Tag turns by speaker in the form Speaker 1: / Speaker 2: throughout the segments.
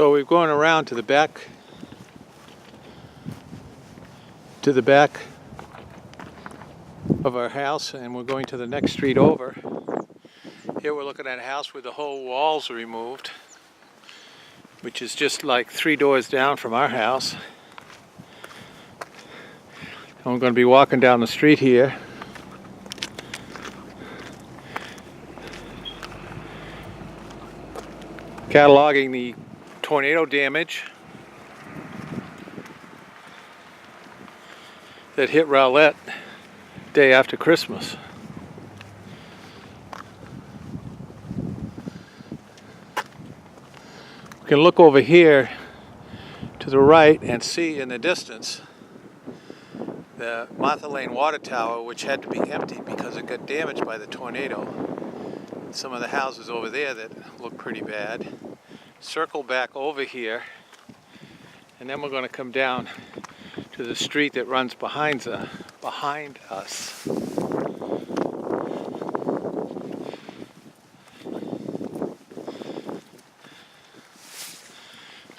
Speaker 1: So we're going around to the back of our house, and we're going to the next street over. Here we're looking at a house where the whole walls are removed, which is just like 3 doors down from our house. And we're going to be walking down the street here. Cataloging the tornado damage that hit Rowlett day after Christmas. We can look over here to the right and see in the distance the Martha Lane water tower, which had to be emptied because it got damaged by the tornado. Some of the houses over there that look pretty bad. Circle back over here, and then we're going to come down to the street that runs behind us.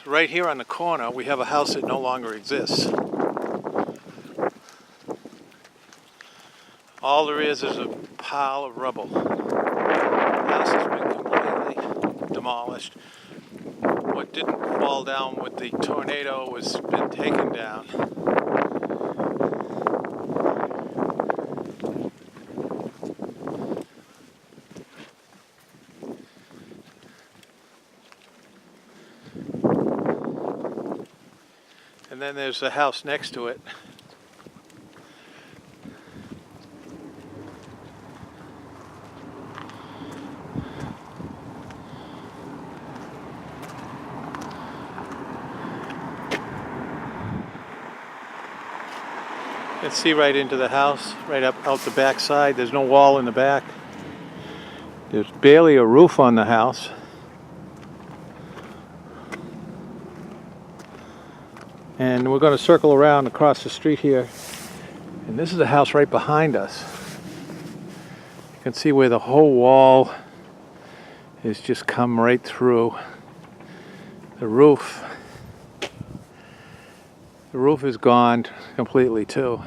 Speaker 1: So right here on the corner we have a house that no longer exists. All there is a pile of rubble. The house has been completely demolished. What didn't fall down with the tornado was been taken down. And then there's the house next to it. You can see right into the house, right up out the back side. There's no wall in the back. There's barely a roof on the house. And we're going to circle around across the street here. And this is the house right behind us. You can see where the whole wall has just come right through. The roof is gone completely too.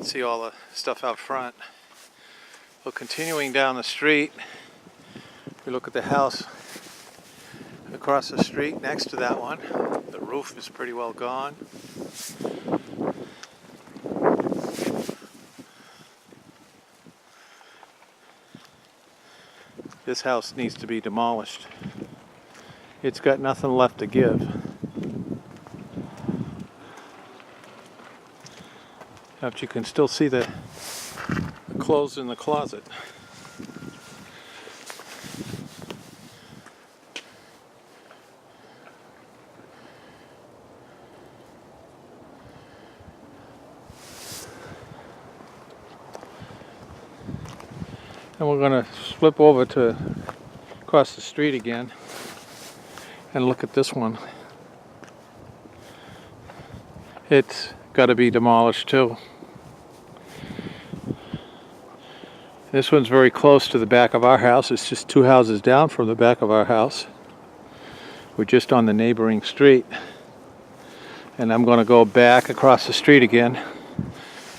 Speaker 1: See all the stuff out front. So continuing down the street, we look at the house across the street next to that one. The roof is pretty well gone. This house needs to be demolished. It's got nothing left to give. But you can still see the clothes in the closet. And we're going to flip over to across the street again and look at this one. It's got to be demolished too. This one's very close to the back of our house. It's just 2 houses down from the back of our house. We're just on the neighboring street. And I'm going to go back across the street again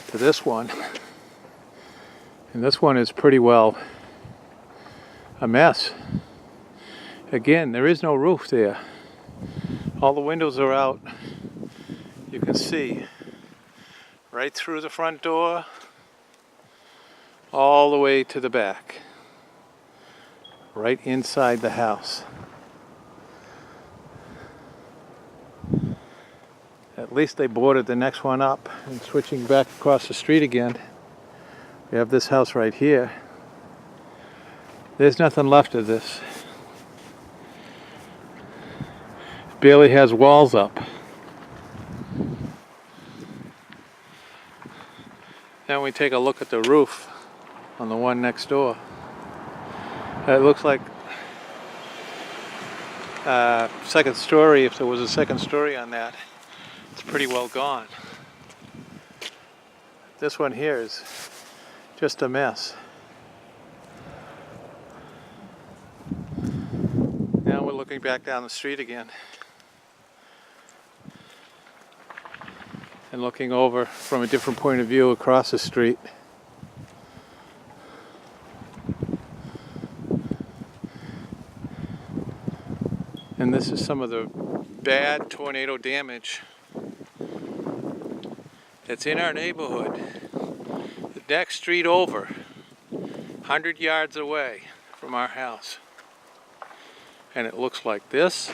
Speaker 1: to this one. And this one is pretty well a mess. Again, there is no roof there. All the windows are out. You can see right through the front door, all the way to the back, right inside the house. At least they boarded the next one up. And switching back across the street again, we have this house right here. There's nothing left of this. It barely has walls up. Then we take a look at the roof on the one next door. It looks like second story. If there was a second story on that, it's pretty well gone. This one here is just a mess. Now we're looking back down the street again. And looking over from a different point of view across the street. And this is some of the bad tornado damage that's in our neighborhood. The next street over, 100 yards away from our house. And it looks like this.